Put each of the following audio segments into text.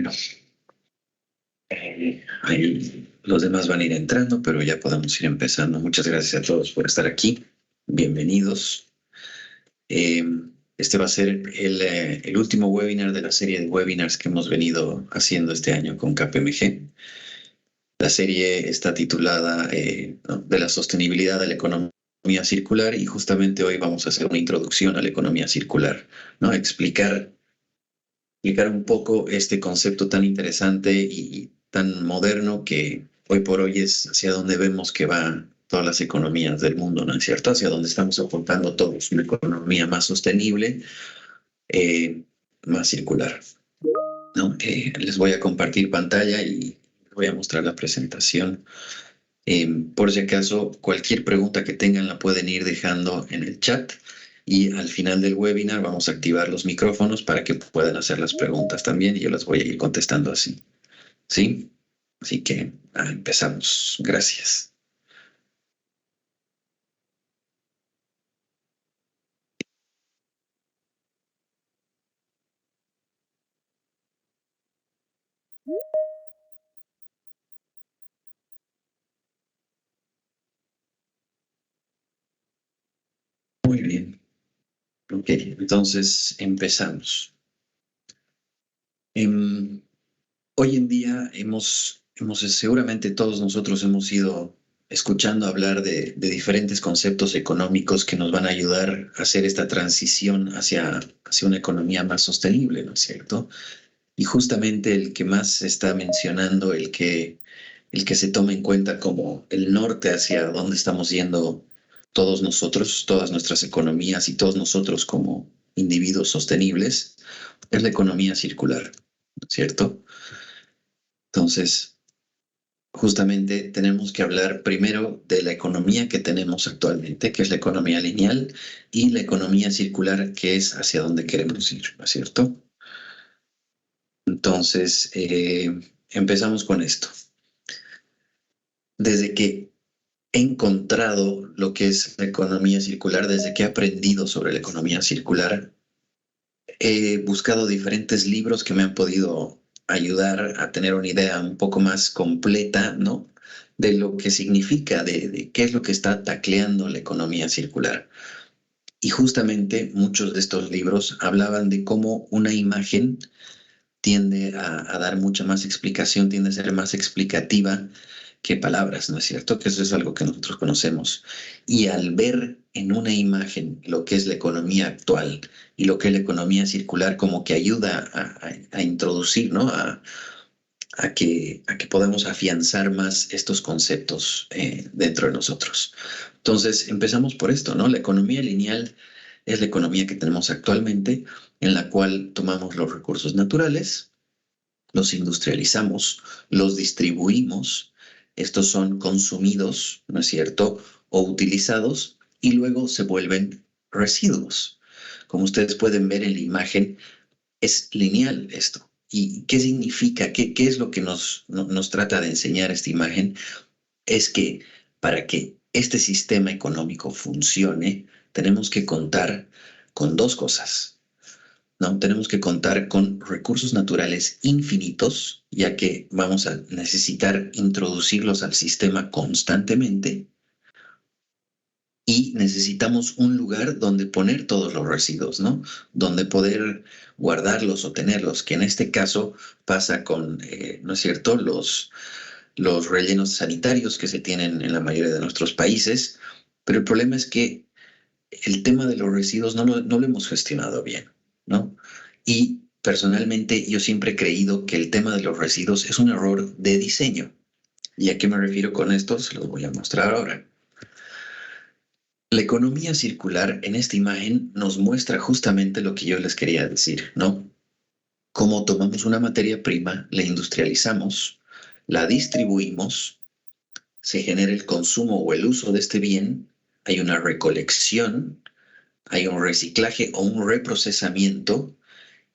Bueno, ahí los demás van a ir entrando, pero ya podemos ir empezando. Muchas gracias a todos por estar aquí. Bienvenidos. Eh, este va a ser el último webinar de la serie de webinars que hemos venido haciendo este año con KPMG. La serie está titulada ¿no? de la sostenibilidad de la economía circular y justamente hoy vamos a hacer una introducción a la economía circular, ¿no? Explicar un poco este concepto tan interesante y tan moderno que hoy por hoy es hacia donde vemos que van todas las economías del mundo, ¿no es cierto? Hacia donde estamos apuntando todos, una economía más sostenible, eh, más circular, ¿no? Les voy a compartir pantalla y voy a mostrar la presentación. Por si acaso, cualquier pregunta que tengan la pueden ir dejando en el chat y al final del webinar vamos a activar los micrófonos para que puedan hacer las preguntas también y yo las voy a ir contestando así. ¿Sí? Así que empezamos. Gracias. Muy bien. Ok, entonces empezamos. Em, Hoy en día seguramente todos nosotros hemos ido escuchando hablar de diferentes conceptos económicos que nos van a ayudar a hacer esta transición hacia una economía más sostenible, ¿no es cierto? Y justamente el que más se está mencionando, el que se toma en cuenta como el norte hacia donde estamos yendo todos nosotros, todas nuestras economías y todos nosotros como individuos sostenibles, es la economía circular, ¿no es cierto? Entonces, justamente tenemos que hablar primero de la economía que tenemos actualmente, que es la economía lineal, y la economía circular, que es hacia donde queremos ir, ¿no es cierto? Entonces, empezamos con esto. Desde que he encontrado lo que es la economía circular, desde que he aprendido sobre la economía circular, he buscado diferentes libros que me han podido ayudar a tener una idea un poco más completa, ¿no? De lo que significa, de qué es lo que está tacleando la economía circular. Y justamente muchos de estos libros hablaban de cómo una imagen tiende a dar mucha más explicación, tiende a ser más explicativa que palabras, ¿no es cierto? Que eso es algo que nosotros conocemos. Y al ver en una imagen lo que es la economía actual y lo que es la economía circular, como que ayuda a introducir, ¿no? A que podamos afianzar más estos conceptos dentro de nosotros. Entonces, empezamos por esto, ¿no? La economía lineal es la economía que tenemos actualmente, en la cual tomamos los recursos naturales, los industrializamos, los distribuimos, estos son consumidos, ¿no es cierto?, o utilizados y luego se vuelven residuos. Como ustedes pueden ver en la imagen, es lineal esto. ¿Y qué significa? ¿Qué es lo que nos trata de enseñar esta imagen? Es que para que este sistema económico funcione, tenemos que contar con dos cosas. ¿No? Tenemos que contar con recursos naturales infinitos, ya que vamos a necesitar introducirlos al sistema constantemente y necesitamos un lugar donde poner todos los residuos, ¿no? Donde poder guardarlos o tenerlos, que en este caso pasa con, ¿no es cierto?, los rellenos sanitarios que se tienen en la mayoría de nuestros países, pero el problema es que el tema de los residuos no lo hemos gestionado bien, ¿no? Y personalmente yo siempre he creído que el tema de los residuos es un error de diseño. ¿Y a qué me refiero con esto? Se los voy a mostrar ahora. La economía circular en esta imagen nos muestra justamente lo que yo les quería decir, ¿no? Cómo tomamos una materia prima, la industrializamos, la distribuimos, se genera el consumo o el uso de este bien, hay una recolección, hay un reciclaje o un reprocesamiento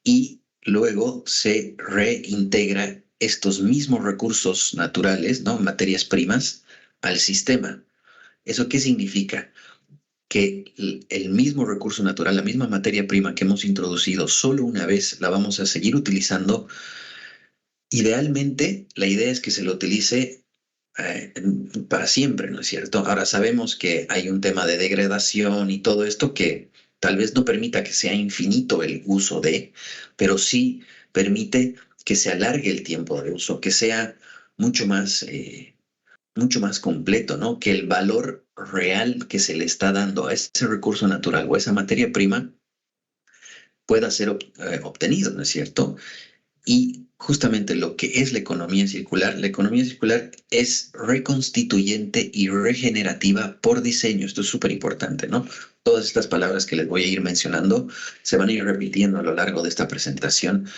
y luego se reintegra estos mismos recursos naturales, ¿no? Materias primas, al sistema. ¿Eso qué significa? Que el mismo recurso natural, la misma materia prima que hemos introducido solo una vez, la vamos a seguir utilizando Idealmente, la idea es que se lo utilice eh, para siempre, ¿no es cierto? Ahora sabemos que hay un tema de degradación y todo esto que tal vez no permita que sea infinito el uso de, pero sí permite que se alargue el tiempo de uso, que sea mucho mucho más completo, ¿no? Que el valor real que se le está dando a ese recurso natural o a esa materia prima pueda ser obtenido, ¿no es cierto? Y justamente lo que es la economía circular es reconstituyente y regenerativa por diseño. Esto es súper importante, ¿no? Todas estas palabras que les voy a ir mencionando se van a ir repitiendo a lo largo de esta presentación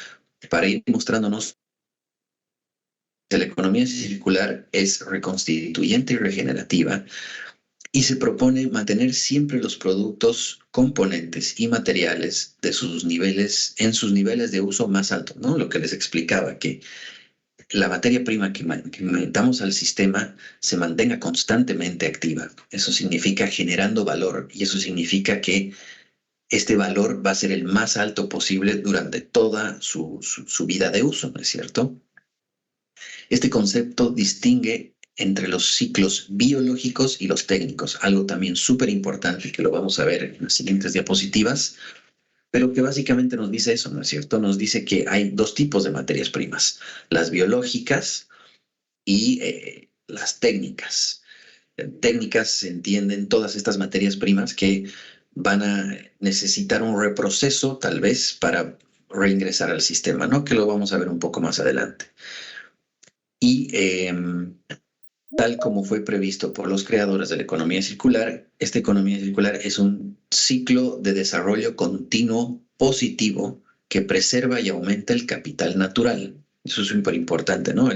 para ir mostrándonos que la economía circular es reconstituyente y regenerativa y se propone mantener siempre los productos, componentes y materiales de sus niveles, en sus niveles de uso más altos, ¿no? Lo que les explicaba, que la materia prima que metamos al sistema se mantenga constantemente activa. Eso significa generando valor y eso significa que este valor va a ser el más alto posible durante toda su vida de uso, ¿no es cierto? Este concepto distingue entre los ciclos biológicos y los técnicos, algo también súper importante que lo vamos a ver en las siguientes diapositivas, pero que básicamente nos dice eso, ¿no es cierto? Nos dice que hay dos tipos de materias primas, las biológicas y las técnicas. Técnicas se entienden todas estas materias primas que van a necesitar un reproceso tal vez para reingresar al sistema, ¿no? Que lo vamos a ver un poco más adelante. Y tal como fue previsto por los creadores de la economía circular, esta economía circular es un ciclo de desarrollo continuo positivo que preserva y aumenta el capital natural. Eso es súper importante, ¿no?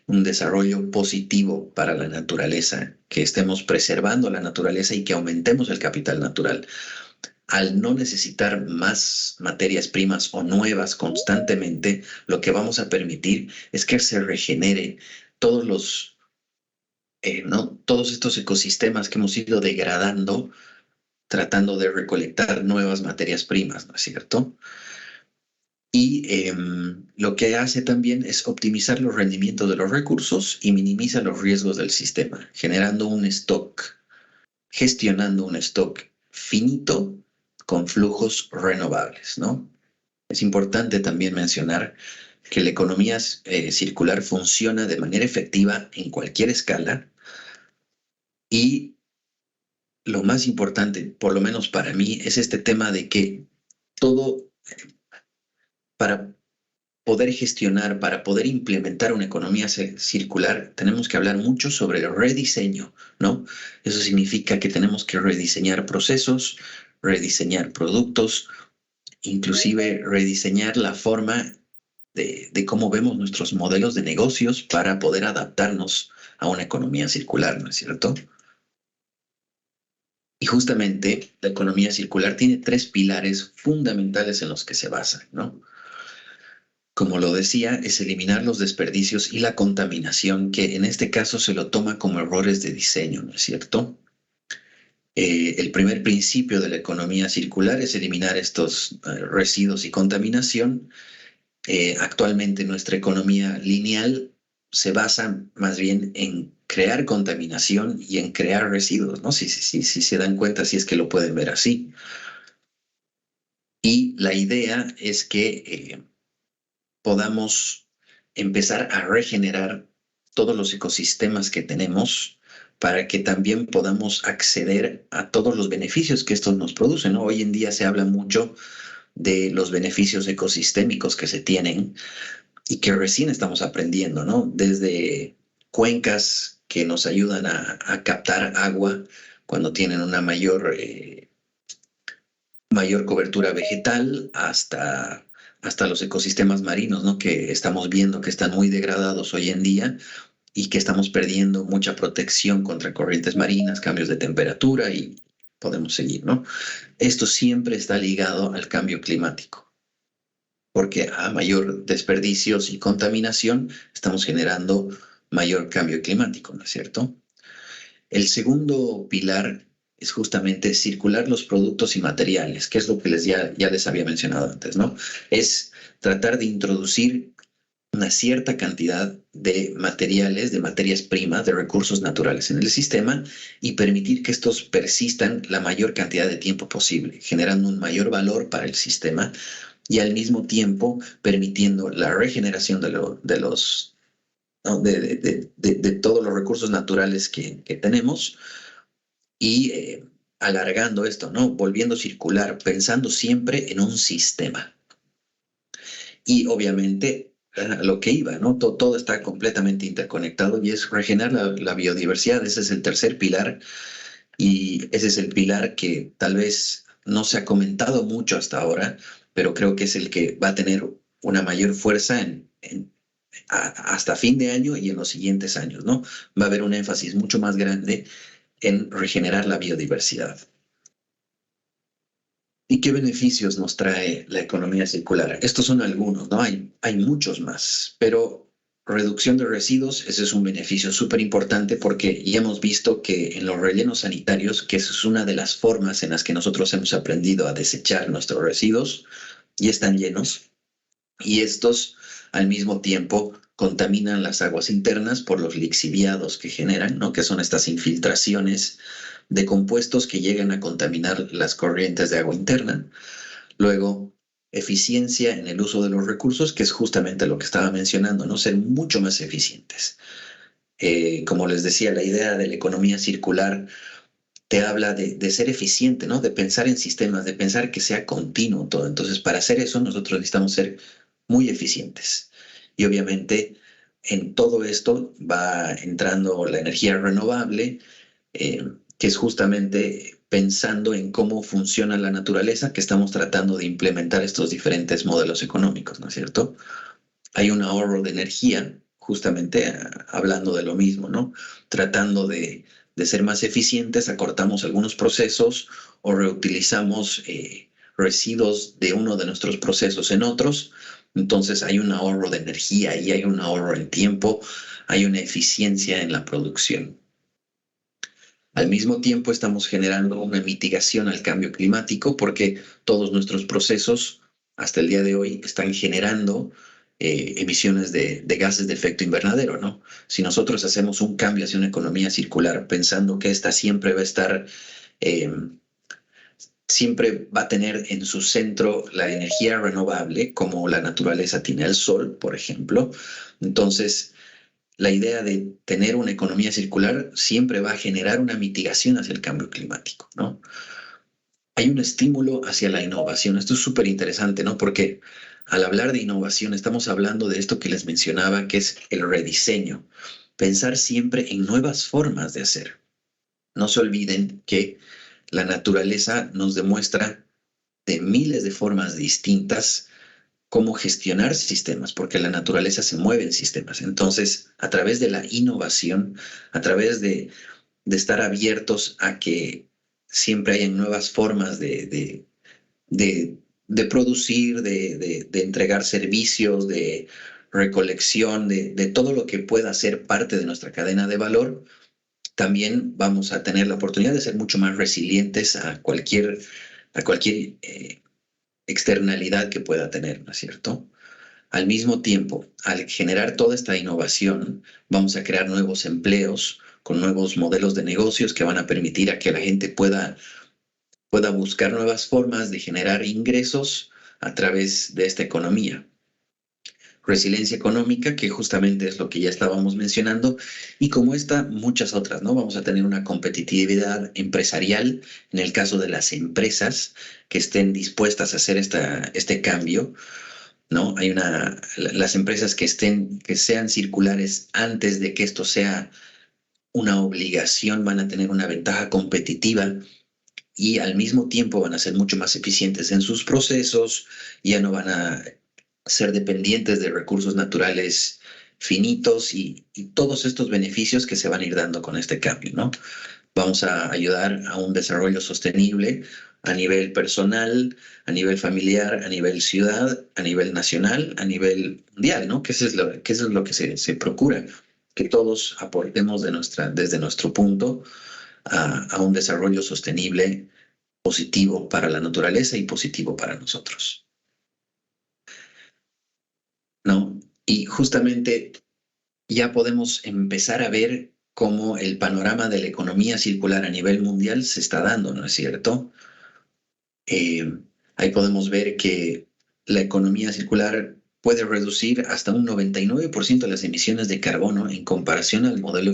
Un desarrollo positivo para la naturaleza, que estemos preservando la naturaleza y que aumentemos el capital natural. Al no necesitar más materias primas o nuevas constantemente, lo que vamos a permitir es que se regenere todos ¿no? Todos estos ecosistemas que hemos ido degradando, tratando de recolectar nuevas materias primas, ¿no es cierto? Y lo que hace también es optimizar los rendimientos de los recursos y minimiza los riesgos del sistema, generando un stock, gestionando un stock finito con flujos renovables, ¿no? Es importante también mencionar que la economía circular funciona de manera efectiva en cualquier escala y lo más importante, por lo menos para mí, es este tema de que todo, para poder gestionar, para poder implementar una economía circular, tenemos que hablar mucho sobre el rediseño, ¿no? Eso significa que tenemos que rediseñar procesos, rediseñar productos, inclusive rediseñar la forma de cómo vemos nuestros modelos de negocios para poder adaptarnos a una economía circular, ¿no es cierto? Y justamente la economía circular tiene tres pilares fundamentales en los que se basa, ¿no? Como lo decía, es eliminar los desperdicios y la contaminación, que en este caso se lo toma como errores de diseño, ¿no es cierto? El primer principio de la economía circular es eliminar estos residuos y contaminación. Actualmente nuestra economía lineal se basa más bien en crear contaminación y en crear residuos, ¿no? Si se dan cuenta, si es que lo pueden ver así. Y la idea es que podamos empezar a regenerar todos los ecosistemas que tenemos para que también podamos acceder a todos los beneficios que estos nos producen, ¿no? Hoy en día se habla mucho de los beneficios ecosistémicos que se tienen y que recién estamos aprendiendo, ¿no? Desde cuencas que nos ayudan a captar agua cuando tienen una mayor cobertura vegetal hasta los ecosistemas marinos, ¿no? Que estamos viendo que están muy degradados hoy en día y que estamos perdiendo mucha protección contra corrientes marinas, cambios de temperatura y podemos seguir, ¿no? Esto siempre está ligado al cambio climático, porque a mayor desperdicios y contaminación estamos generando mayor cambio climático, ¿no es cierto? El segundo pilar es justamente circular los productos y materiales, que es lo que ya les había mencionado antes, ¿no? Es tratar de introducir una cierta cantidad de materiales, de materias primas, de recursos naturales en el sistema y permitir que estos persistan la mayor cantidad de tiempo posible, generando un mayor valor para el sistema y al mismo tiempo permitiendo la regeneración de los, ¿no? de todos los recursos naturales que tenemos y alargando esto, ¿no? Volviendo circular, pensando siempre en un sistema. Y obviamente lo que iba, ¿no? Todo está completamente interconectado y es regenerar la biodiversidad. Ese es el tercer pilar y ese es el pilar que tal vez no se ha comentado mucho hasta ahora, pero creo que es el que va a tener una mayor fuerza hasta fin de año y en los siguientes años, ¿no? Va a haber un énfasis mucho más grande en regenerar la biodiversidad. ¿Y qué beneficios nos trae la economía circular? Estos son algunos, ¿no? Hay muchos más, pero reducción de residuos, ese es un beneficio súper importante porque ya hemos visto que en los rellenos sanitarios, que esa es una de las formas en las que nosotros hemos aprendido a desechar nuestros residuos, y están llenos, y estos al mismo tiempo contaminan las aguas internas por los lixiviados que generan, ¿no? Que son estas infiltraciones de compuestos que llegan a contaminar las corrientes de agua interna. Luego, eficiencia en el uso de los recursos, que es justamente lo que estaba mencionando, ¿no? Ser mucho más eficientes. Como les decía, la idea de la economía circular te habla de ser eficiente, ¿no? De pensar en sistemas, de pensar que sea continuo todo. Entonces, para hacer eso, nosotros necesitamos ser muy eficientes. Y obviamente, en todo esto va entrando la energía renovable, que es justamente pensando en cómo funciona la naturaleza que estamos tratando de implementar estos diferentes modelos económicos, ¿no es cierto? Hay un ahorro de energía, justamente hablando de lo mismo, ¿no? Tratando de ser más eficientes, acortamos algunos procesos o reutilizamos residuos de uno de nuestros procesos en otros. Entonces hay un ahorro de energía y hay un ahorro en tiempo, hay una eficiencia en la producción. Al mismo tiempo estamos generando una mitigación al cambio climático porque todos nuestros procesos hasta el día de hoy están generando emisiones de gases de efecto invernadero, ¿no? Si nosotros hacemos un cambio hacia una economía circular pensando que esta siempre va a estar, eh, siempre va a tener en su centro la energía renovable, como la naturaleza tiene el sol, por ejemplo, entonces la idea de tener una economía circular siempre va a generar una mitigación hacia el cambio climático, ¿no? Hay un estímulo hacia la innovación. Esto es súper interesante, ¿no? Porque al hablar de innovación estamos hablando de esto que les mencionaba, que es el rediseño. Pensar siempre en nuevas formas de hacer. No se olviden que la naturaleza nos demuestra de miles de formas distintas cómo gestionar sistemas, porque la naturaleza se mueve en sistemas. Entonces, a través de la innovación, a través de estar abiertos a que siempre hayan nuevas formas de producir, de entregar servicios, de recolección, de todo lo que pueda ser parte de nuestra cadena de valor, también vamos a tener la oportunidad de ser mucho más resilientes a cualquier externalidad que pueda tener, ¿no es cierto? Al mismo tiempo, al generar toda esta innovación, vamos a crear nuevos empleos con nuevos modelos de negocios que van a permitir a que la gente pueda buscar nuevas formas de generar ingresos a través de esta economía. Resiliencia económica, que justamente es lo que ya estábamos mencionando, y como esta, muchas otras, ¿no? Vamos a tener una competitividad empresarial en el caso de las empresas que estén dispuestas a hacer este cambio, ¿no? Las empresas que sean circulares antes de que esto sea una obligación van a tener una ventaja competitiva y al mismo tiempo van a ser mucho más eficientes en sus procesos, ya no van a ser dependientes de recursos naturales finitos y todos estos beneficios que se van a ir dando con este cambio, ¿no? Vamos a ayudar a un desarrollo sostenible a nivel personal, a nivel familiar, a nivel ciudad, a nivel nacional, a nivel mundial, ¿no? Que eso es lo que se procura, que todos aportemos desde nuestro punto a un desarrollo sostenible positivo para la naturaleza y positivo para nosotros, ¿no? Y justamente ya podemos empezar a ver cómo el panorama de la economía circular a nivel mundial se está dando, ¿no es cierto? Eh, Ahí podemos ver que la economía circular puede reducir hasta un 99% las emisiones de carbono en comparación al modelo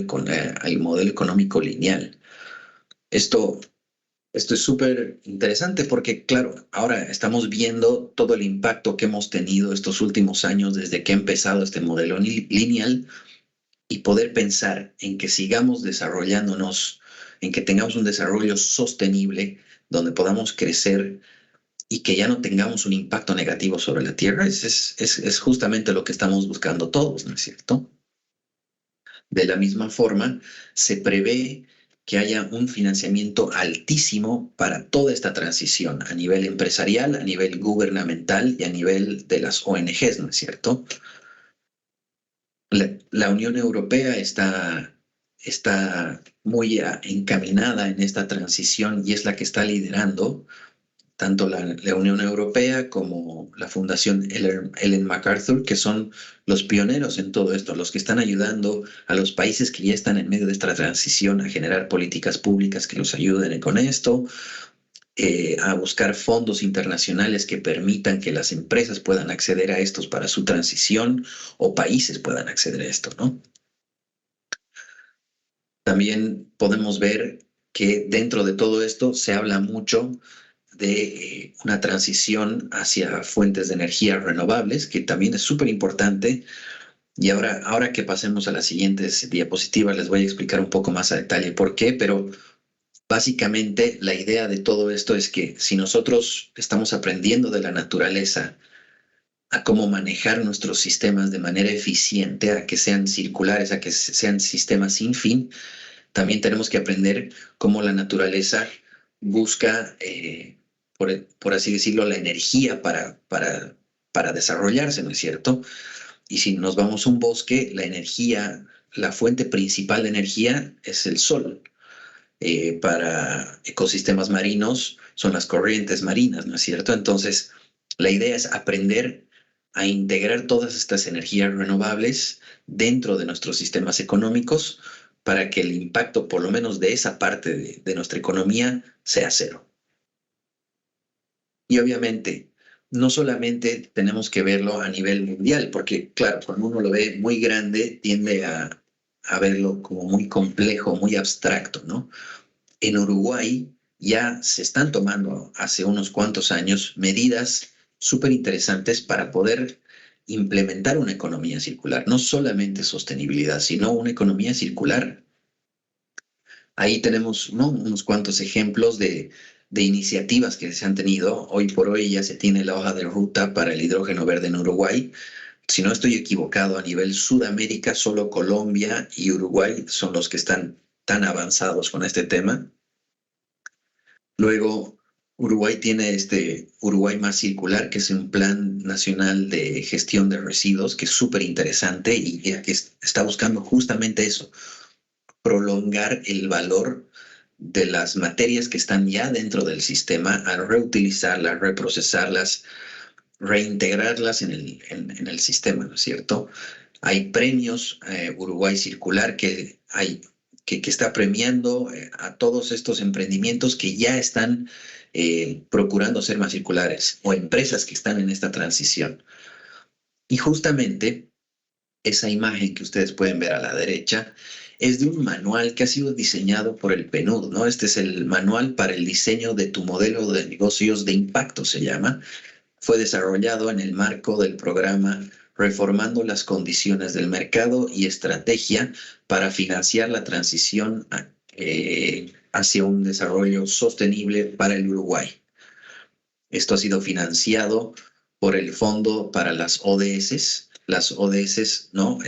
económico lineal. Esto, esto es súper interesante porque, claro, ahora estamos viendo todo el impacto que hemos tenido estos últimos años desde que ha empezado este modelo lineal y poder pensar en que sigamos desarrollándonos, en que tengamos un desarrollo sostenible donde podamos crecer y que ya no tengamos un impacto negativo sobre la Tierra, es justamente lo que estamos buscando todos, ¿no es cierto? De la misma forma, se prevé que haya un financiamiento altísimo para toda esta transición a nivel empresarial, a nivel gubernamental y a nivel de las ONGs, ¿no es cierto? La Unión Europea está muy encaminada en esta transición y es la que está liderando tanto la Unión Europea como la Fundación Ellen MacArthur, que son los pioneros en todo esto, los que están ayudando a los países que ya están en medio de esta transición a generar políticas públicas que los ayuden con esto, a buscar fondos internacionales que permitan que las empresas puedan acceder a estos para su transición o países puedan acceder a esto, ¿no? También podemos ver que dentro de todo esto se habla mucho de una transición hacia fuentes de energía renovables, que también es súper importante. Y ahora que pasemos a las siguientes diapositivas, les voy a explicar un poco más a detalle por qué, pero básicamente la idea de todo esto es que si nosotros estamos aprendiendo de la naturaleza a cómo manejar nuestros sistemas de manera eficiente, a que sean circulares, a que sean sistemas sin fin, también tenemos que aprender cómo la naturaleza busca, por así decirlo, la energía para desarrollarse, ¿no es cierto? Y si nos vamos a un bosque, la energía, la fuente principal de energía es el sol. Para ecosistemas marinos son las corrientes marinas, ¿no es cierto? Entonces, la idea es aprender a integrar todas estas energías renovables dentro de nuestros sistemas económicos para que el impacto, por lo menos de esa parte de nuestra economía, sea cero. Y obviamente, no solamente tenemos que verlo a nivel mundial, porque claro, cuando uno lo ve muy grande, tiende a verlo como muy complejo, muy abstracto, ¿no? En Uruguay ya se están tomando hace unos cuantos años medidas súper interesantes para poder implementar una economía circular, no solamente sostenibilidad, sino una economía circular. Ahí tenemos, ¿no?, unos cuantos ejemplos de iniciativas que se han tenido. Hoy por hoy ya se tiene la hoja de ruta para el hidrógeno verde en Uruguay. Si no estoy equivocado, a nivel Sudamérica, solo Colombia y Uruguay son los que están tan avanzados con este tema. Luego, Uruguay tiene este Uruguay Más Circular, que es un plan nacional de gestión de residuos, que es súper interesante y que está buscando justamente eso, prolongar el valor de las materias que están ya dentro del sistema, a reutilizarlas, reprocesarlas, reintegrarlas en el sistema, ¿no es cierto? Hay premios Uruguay Circular que está premiando a todos estos emprendimientos que ya están procurando ser más circulares o empresas que están en esta transición. Y justamente esa imagen que ustedes pueden ver a la derecha es de un manual que ha sido diseñado por el PNUD, ¿no? Este es el manual para el diseño de tu modelo de negocios de impacto, se llama. Fue desarrollado en el marco del programa Reformando las condiciones del mercado y estrategia para financiar la transición hacia un desarrollo sostenible para el Uruguay. Esto ha sido financiado por el Fondo para las ODS. Las ODS, ¿no?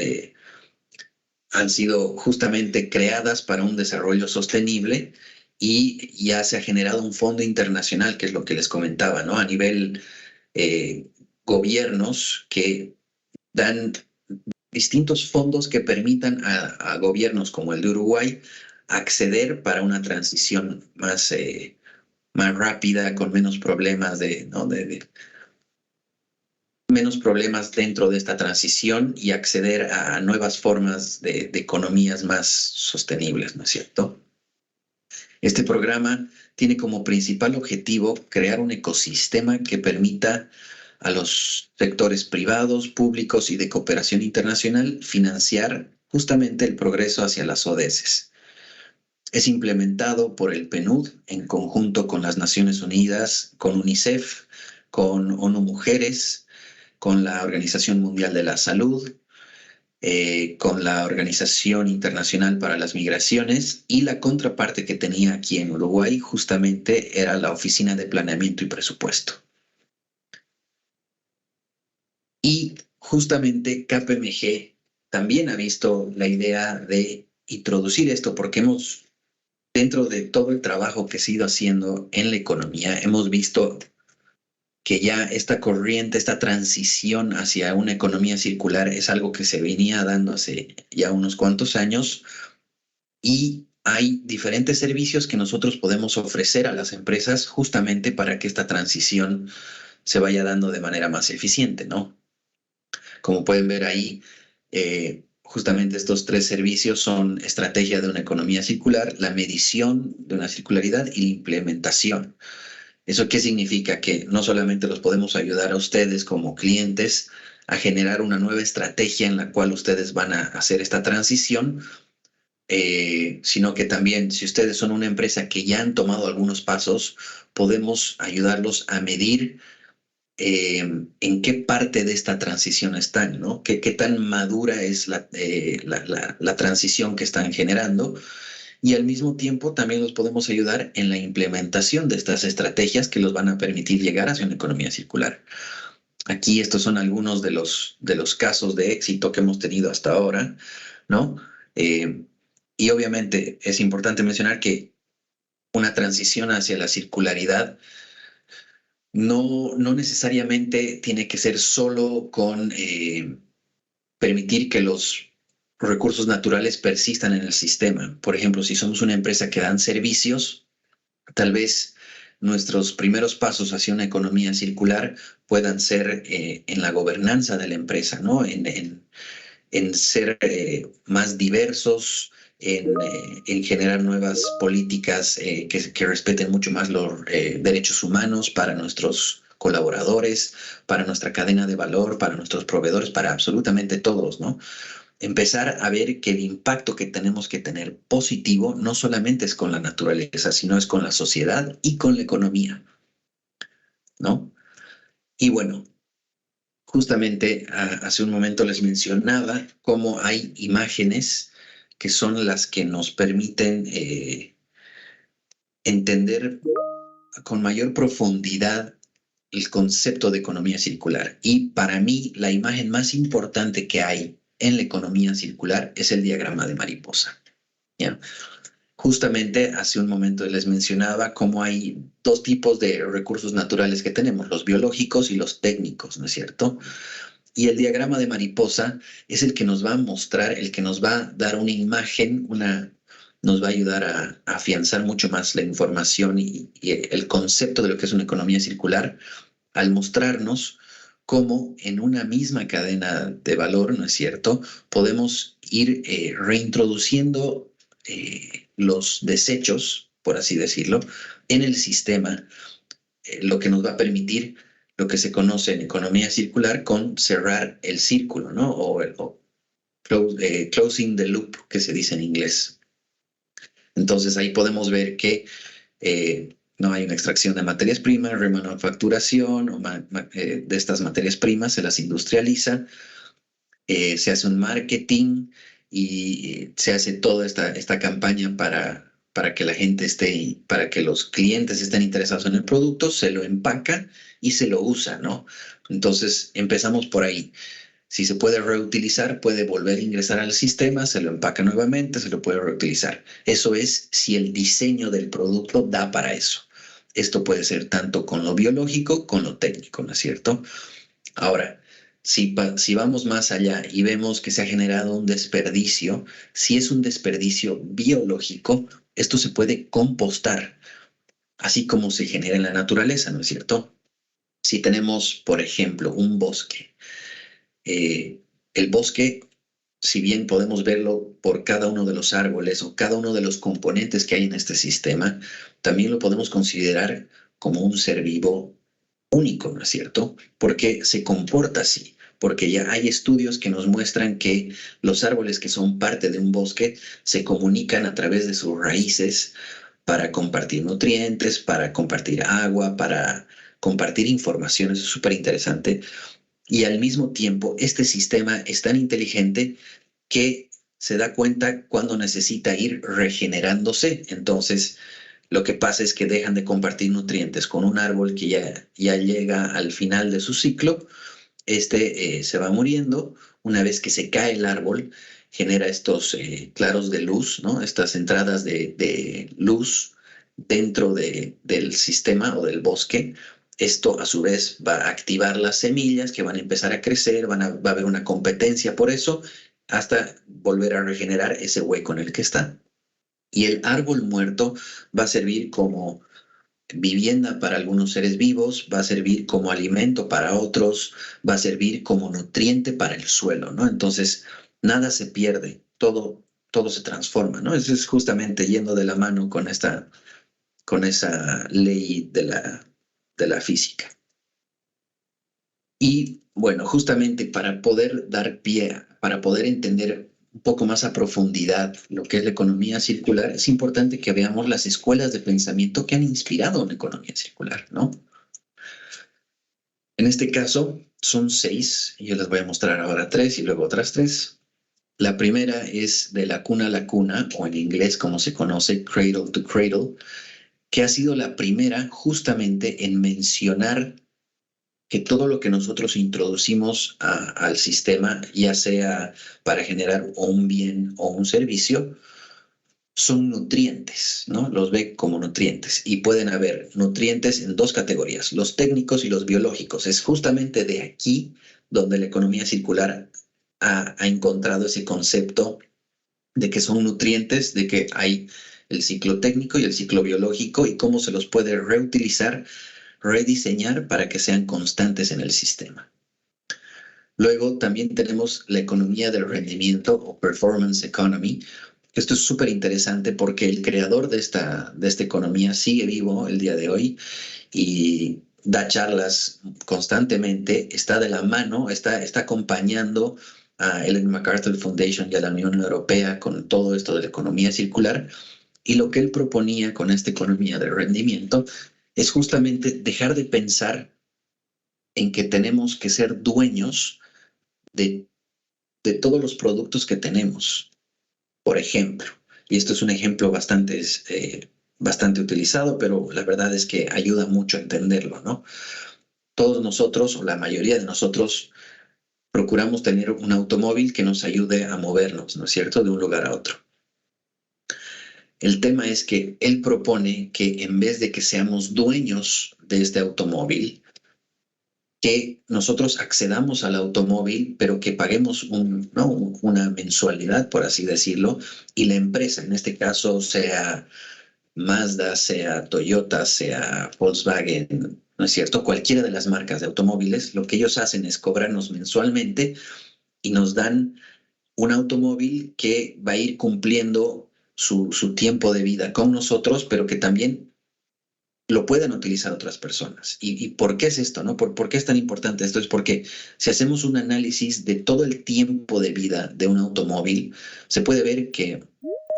Han sido justamente creadas para un desarrollo sostenible y ya se ha generado un fondo internacional, que es lo que les comentaba, ¿no? A nivel eh, gobiernos que dan distintos fondos que permitan a gobiernos como el de Uruguay acceder para una transición más rápida, con menos problemas menos problemas dentro de esta transición y acceder a nuevas formas de economías más sostenibles, ¿no es cierto? Este programa tiene como principal objetivo crear un ecosistema que permita a los sectores privados, públicos y de cooperación internacional financiar justamente el progreso hacia las ODS. Es implementado por el PNUD en conjunto con las Naciones Unidas, con UNICEF, con ONU Mujeres, con la Organización Mundial de la Salud, con la Organización Internacional para las Migraciones, y la contraparte que tenía aquí en Uruguay justamente era la Oficina de Planeamiento y Presupuesto. Y justamente KPMG también ha visto la idea de introducir esto porque dentro de todo el trabajo que se ha ido haciendo en la economía, hemos visto que ya esta corriente, esta transición hacia una economía circular es algo que se venía dando hace ya unos cuantos años, y hay diferentes servicios que nosotros podemos ofrecer a las empresas justamente para que esta transición se vaya dando de manera más eficiente, ¿no? Como pueden ver ahí, justamente estos tres servicios son estrategia de una economía circular, la medición de una circularidad y la implementación. ¿Eso qué significa? Que no solamente los podemos ayudar a ustedes como clientes a generar una nueva estrategia en la cual ustedes van a hacer esta transición, sino que también si ustedes son una empresa que ya han tomado algunos pasos, podemos ayudarlos a medir en qué parte de esta transición están, ¿no? ¿Qué tan madura es la transición que están generando? Y al mismo tiempo también los podemos ayudar en la implementación de estas estrategias que los van a permitir llegar hacia una economía circular. Aquí estos son algunos de los casos de éxito que hemos tenido hasta ahora, ¿no? Y obviamente es importante mencionar que una transición hacia la circularidad no necesariamente tiene que ser solo con permitir que los recursos naturales persistan en el sistema. Por ejemplo, si somos una empresa que dan servicios, tal vez nuestros primeros pasos hacia una economía circular puedan ser en la gobernanza de la empresa, ¿no? En ser más diversos, en generar nuevas políticas que respeten mucho más los derechos humanos para nuestros colaboradores, para nuestra cadena de valor, para nuestros proveedores, para absolutamente todos, ¿no? Empezar a ver que el impacto que tenemos que tener positivo no solamente es con la naturaleza, sino es con la sociedad y con la economía, ¿no? Y bueno, justamente hace un momento les mencionaba cómo hay imágenes que son las que nos permiten entender con mayor profundidad el concepto de economía circular. Y para mí, la imagen más importante que hay en la economía circular es el diagrama de mariposa. ¿Ya? Justamente hace un momento les mencionaba cómo hay dos tipos de recursos naturales que tenemos, los biológicos y los técnicos, ¿no es cierto? Y el diagrama de mariposa es el que nos va a mostrar, el que nos va a dar una imagen, nos va a ayudar a afianzar mucho más la información y el concepto de lo que es una economía circular, al mostrarnos cómo en una misma cadena de valor, ¿no es cierto?, podemos ir reintroduciendo los desechos, por así decirlo, en el sistema, lo que nos va a permitir lo que se conoce en economía circular con cerrar el círculo, ¿no? O closing the loop, que se dice en inglés. Entonces ahí podemos ver que no hay una extracción de materias primas, remanufacturación de estas materias primas, se las industrializa, se hace un marketing y se hace toda esta campaña para que la gente para que los clientes estén interesados en el producto, se lo empaca y se lo usa, ¿no? Entonces empezamos por ahí. Si se puede reutilizar, puede volver a ingresar al sistema, se lo empaca nuevamente, se lo puede reutilizar. Eso es si el diseño del producto da para eso. Esto puede ser tanto con lo biológico, con lo técnico, ¿no es cierto? Ahora, si vamos más allá y vemos que se ha generado un desperdicio, si es un desperdicio biológico, esto se puede compostar, así como se genera en la naturaleza, ¿no es cierto? Si tenemos, por ejemplo, un bosque, el bosque, si bien podemos verlo por cada uno de los árboles o cada uno de los componentes que hay en este sistema, también lo podemos considerar como un ser vivo único, ¿no es cierto? Porque se comporta así, porque ya hay estudios que nos muestran que los árboles que son parte de un bosque se comunican a través de sus raíces para compartir nutrientes, para compartir agua, para compartir información. Eso es súper interesante. Y al mismo tiempo, este sistema es tan inteligente que se da cuenta cuando necesita ir regenerándose. Entonces, lo que pasa es que dejan de compartir nutrientes con un árbol que ya llega al final de su ciclo. Se va muriendo. Una vez que se cae el árbol, genera estos claros de luz, ¿no? Estas entradas de luz dentro del sistema o del bosque. Esto a su vez va a activar las semillas que van a empezar a crecer, va a haber una competencia por eso, hasta volver a regenerar ese hueco en el que está. Y el árbol muerto va a servir como vivienda para algunos seres vivos, va a servir como alimento para otros, va a servir como nutriente para el suelo, ¿no? Entonces, nada se pierde, todo se transforma, ¿no? Eso es justamente yendo de la mano con esa ley de la física. Y bueno, justamente para poder dar pie, para poder entender un poco más a profundidad lo que es la economía circular, es importante que veamos las escuelas de pensamiento que han inspirado una economía circular, ¿no? En este caso son 6, y yo les voy a mostrar ahora 3 y luego otras 3. La primera es de la cuna a la cuna, o en inglés como se conoce, cradle to cradle, que ha sido la primera justamente en mencionar que todo lo que nosotros introducimos al sistema, ya sea para generar un bien o un servicio, son nutrientes, ¿no? Los ve como nutrientes y pueden haber nutrientes en dos categorías, los técnicos y los biológicos. Es justamente de aquí donde la economía circular ha encontrado ese concepto de que son nutrientes, de que hay el ciclo técnico y el ciclo biológico y cómo se los puede reutilizar, rediseñar para que sean constantes en el sistema. Luego también tenemos la economía del rendimiento o performance economy. Esto es súper interesante porque el creador de esta economía sigue vivo el día de hoy y da charlas constantemente, está de la mano, está acompañando a Ellen MacArthur Foundation y a la Unión Europea con todo esto de la economía circular. Y lo que él proponía con esta economía de rendimiento es justamente dejar de pensar en que tenemos que ser dueños de, de todos los productos que tenemos. Por ejemplo, y esto es un ejemplo bastante utilizado, pero la verdad es que ayuda mucho a entenderlo, ¿no? Todos nosotros, o la mayoría de nosotros, procuramos tener un automóvil que nos ayude a movernos, ¿no es cierto?, de un lugar a otro. El tema es que él propone que en vez de que seamos dueños de este automóvil, que nosotros accedamos al automóvil, pero que paguemos ¿no? una mensualidad, por así decirlo, y la empresa, en este caso, sea Mazda, sea Toyota, sea Volkswagen, ¿no es cierto? Cualquiera de las marcas de automóviles, lo que ellos hacen es cobrarnos mensualmente y nos dan un automóvil que va a ir cumpliendo su tiempo de vida con nosotros, pero que también lo puedan utilizar otras personas. ¿Y por qué es esto, no? ¿Por qué es tan importante esto? Es porque si hacemos un análisis de todo el tiempo de vida de un automóvil, se puede ver que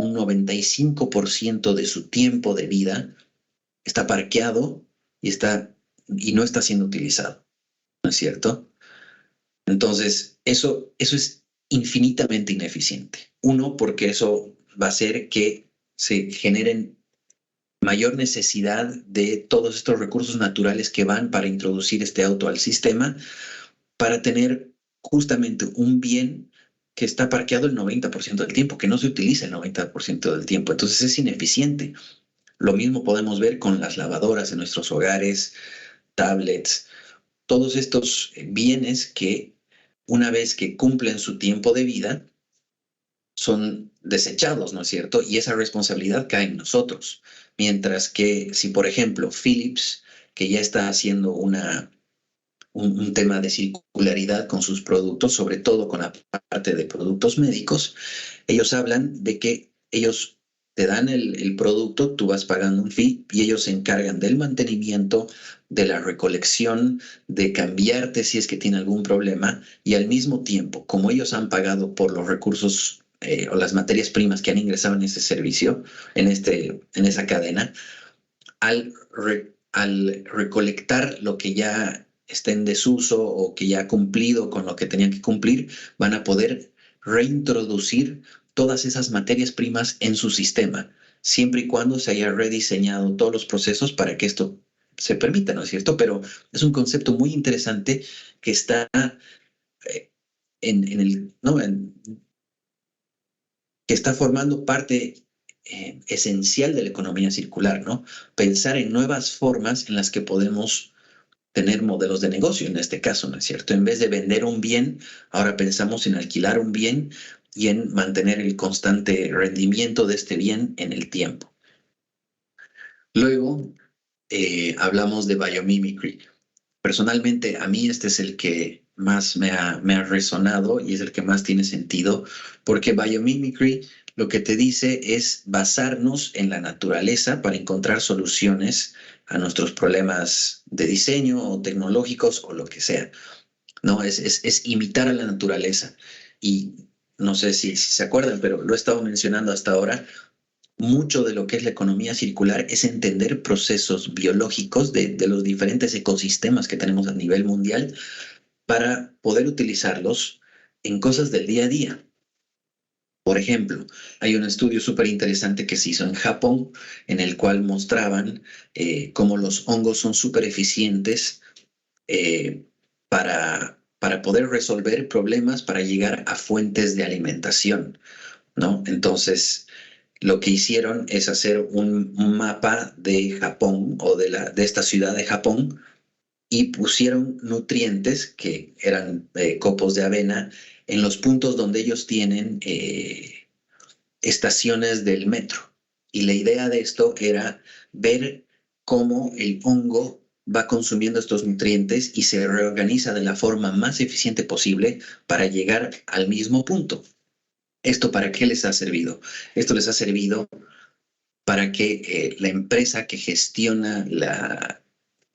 un 95% de su tiempo de vida está parqueado y no está siendo utilizado, ¿no es cierto? Entonces, eso es infinitamente ineficiente. Uno, porque eso va a hacer que se generen mayor necesidad de todos estos recursos naturales que van para introducir este auto al sistema, para tener justamente un bien que está parqueado el 90% del tiempo, que no se utiliza el 90% del tiempo. Entonces es ineficiente. Lo mismo podemos ver con las lavadoras en nuestros hogares, tablets, todos estos bienes que una vez que cumplen su tiempo de vida, son desechados, ¿no es cierto? Y esa responsabilidad cae en nosotros. Mientras que si, por ejemplo, Philips, que ya está haciendo un tema de circularidad con sus productos, sobre todo con la parte de productos médicos. Ellos hablan de que ellos te dan el producto, tú vas pagando un fee y ellos se encargan del mantenimiento, de la recolección, de cambiarte si es que tiene algún problema y al mismo tiempo, como ellos han pagado por los recursos o las materias primas que han ingresado en ese servicio, en esa cadena, al recolectar lo que ya está en desuso o que ya ha cumplido con lo que tenían que cumplir, van a poder reintroducir todas esas materias primas en su sistema, siempre y cuando se haya rediseñado todos los procesos para que esto se permita, ¿no es cierto? Pero es un concepto muy interesante que está en el, ¿no? Que está formando parte esencial de la economía circular, ¿no? Pensar en nuevas formas en las que podemos tener modelos de negocio, en este caso, ¿no es cierto? En vez de vender un bien, ahora pensamos en alquilar un bien y en mantener el constante rendimiento de este bien en el tiempo. Luego, hablamos de biomimicry. Personalmente, a mí este es el que más me ha resonado y es el que más tiene sentido, porque biomimicry lo que te dice es basarnos en la naturaleza para encontrar soluciones a nuestros problemas de diseño o tecnológicos o lo que sea. No, es imitar a la naturaleza. Y no sé si se acuerdan, pero lo he estado mencionando hasta ahora. Mucho de lo que es la economía circular es entender procesos biológicos de los diferentes ecosistemas que tenemos a nivel mundial para poder utilizarlos en cosas del día a día. Por ejemplo, hay un estudio súper interesante que se hizo en Japón en el cual mostraban cómo los hongos son súper eficientes para poder resolver problemas, para llegar a fuentes de alimentación, ¿no? Entonces, lo que hicieron es hacer un mapa de Japón o de esta ciudad de Japón y pusieron nutrientes que eran copos de avena en los puntos donde ellos tienen estaciones del metro. Y la idea de esto era ver cómo el hongo va consumiendo estos nutrientes y se reorganiza de la forma más eficiente posible para llegar al mismo punto. ¿Esto para qué les ha servido? Esto les ha servido para que la empresa que gestiona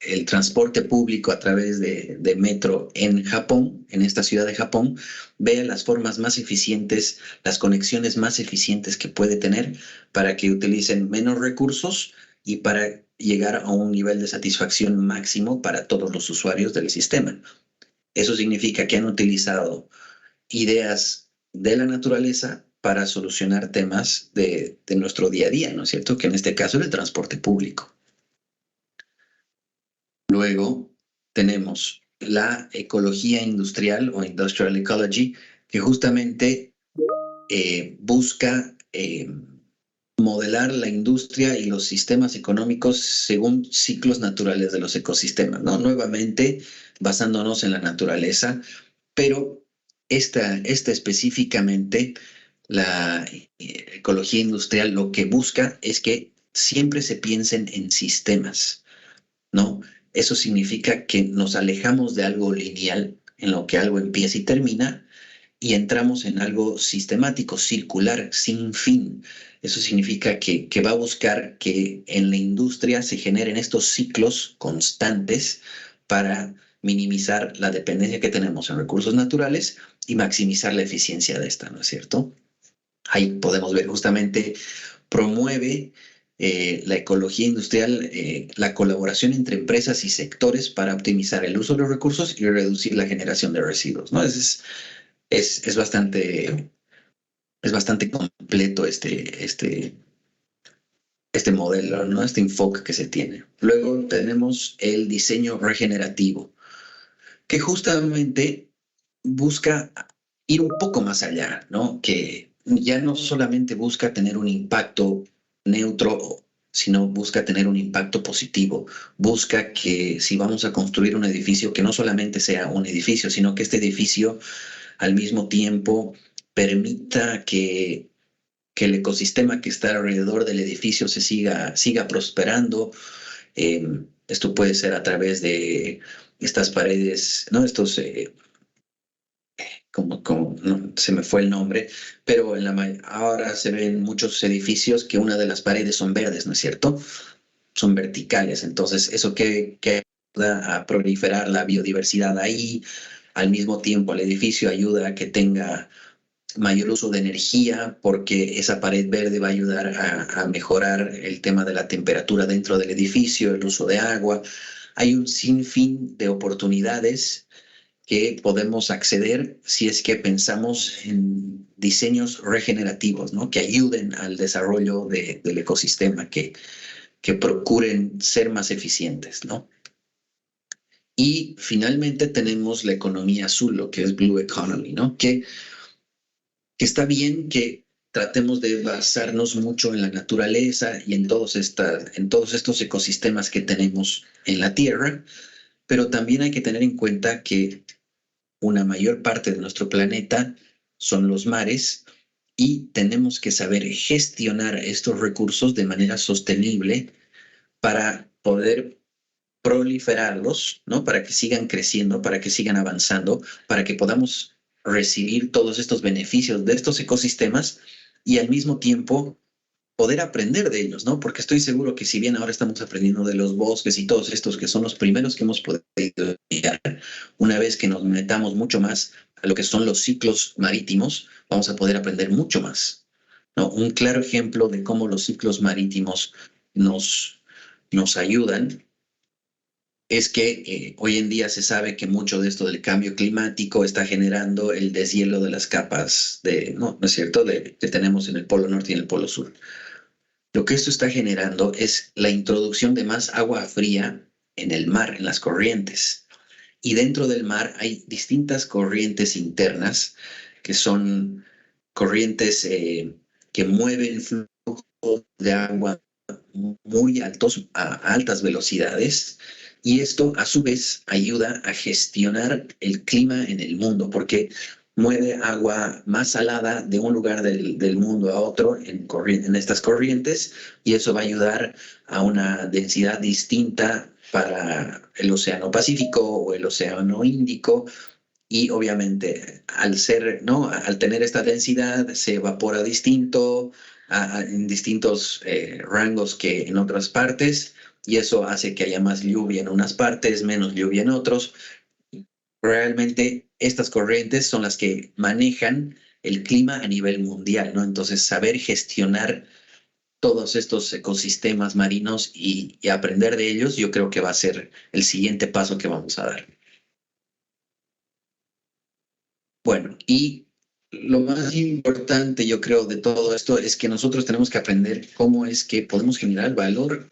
el transporte público a través de metro en Japón, en esta ciudad de Japón, vea las formas más eficientes, las conexiones más eficientes que puede tener para que utilicen menos recursos y para llegar a un nivel de satisfacción máximo para todos los usuarios del sistema. Eso significa que han utilizado ideas de la naturaleza para solucionar temas de nuestro día a día, ¿no es cierto? Que en este caso es el transporte público. Luego tenemos la ecología industrial o industrial ecology, que justamente busca modelar la industria y los sistemas económicos según ciclos naturales de los ecosistemas, ¿no? Nuevamente basándonos en la naturaleza, pero esta específicamente, la ecología industrial, lo que busca es que siempre se piensen en sistemas, ¿no? Eso significa que nos alejamos de algo lineal, en lo que algo empieza y termina, y entramos en algo sistemático, circular, sin fin. Eso significa que va a buscar que en la industria se generen estos ciclos constantes para minimizar la dependencia que tenemos en recursos naturales y maximizar la eficiencia de esta, ¿no es cierto? Ahí podemos ver justamente, promueve la ecología industrial, la colaboración entre empresas y sectores para optimizar el uso de los recursos y reducir la generación de residuos, ¿no? Es bastante completo este modelo, ¿no? Este enfoque que se tiene. Luego tenemos el diseño regenerativo, que justamente busca ir un poco más allá, ¿no? Que ya no solamente busca tener un impacto neutro, sino busca tener un impacto positivo. Busca que si vamos a construir un edificio, que no solamente sea un edificio, sino que este edificio al mismo tiempo permita que el ecosistema que está alrededor del edificio siga prosperando, Esto puede ser a través de estas paredes, ¿no? Estos, no, se me fue el nombre, pero ahora se ven muchos edificios que una de las paredes son verdes, ¿no es cierto? Son verticales. Entonces, eso que ayuda a proliferar la biodiversidad ahí, al mismo tiempo el edificio ayuda a que tenga mayor uso de energía porque esa pared verde va a ayudar a mejorar el tema de la temperatura dentro del edificio, el uso de agua. Hay un sinfín de oportunidades que podemos acceder si es que pensamos en diseños regenerativos, ¿no? Que ayuden al desarrollo del ecosistema, que procuren ser más eficientes, ¿no? Y finalmente tenemos la economía azul, lo que es Blue Economy, ¿no? Que está bien que tratemos de basarnos mucho en la naturaleza y en todos estos ecosistemas que tenemos en la Tierra, pero también hay que tener en cuenta que una mayor parte de nuestro planeta son los mares y tenemos que saber gestionar estos recursos de manera sostenible para poder proliferarlos, ¿no? Para que sigan creciendo, para que sigan avanzando, para que podamos recibir todos estos beneficios de estos ecosistemas y al mismo tiempo poder aprender de ellos, ¿no? Porque estoy seguro que si bien ahora estamos aprendiendo de los bosques y todos estos que son los primeros que hemos podido estudiar, una vez que nos metamos mucho más a lo que son los ciclos marítimos, vamos a poder aprender mucho más, ¿no? Un claro ejemplo de cómo los ciclos marítimos nos ayudan es que hoy en día se sabe que mucho de esto del cambio climático está generando el deshielo de las capas ¿no es cierto?, que tenemos en el Polo Norte y en el Polo Sur. Lo que esto está generando es la introducción de más agua fría en el mar, en las corrientes. Y dentro del mar hay distintas corrientes internas que son corrientes que mueven flujos de agua muy altos, a altas velocidades, y esto a su vez ayuda a gestionar el clima en el mundo, porque mueve agua más salada de un lugar del mundo a otro en estas corrientes, y eso va a ayudar a una densidad distinta para el Océano Pacífico o el Océano Índico, y obviamente al ser, ¿no? Al tener esta densidad se evapora distinto en distintos rangos que en otras partes, y eso hace que haya más lluvia en unas partes, menos lluvia en otros. Realmente estas corrientes son las que manejan el clima a nivel mundial, ¿no? Entonces, saber gestionar todos estos ecosistemas marinos y aprender de ellos, yo creo que va a ser el siguiente paso que vamos a dar. Bueno, y lo más importante, yo creo, de todo esto es que nosotros tenemos que aprender cómo es que podemos generar valor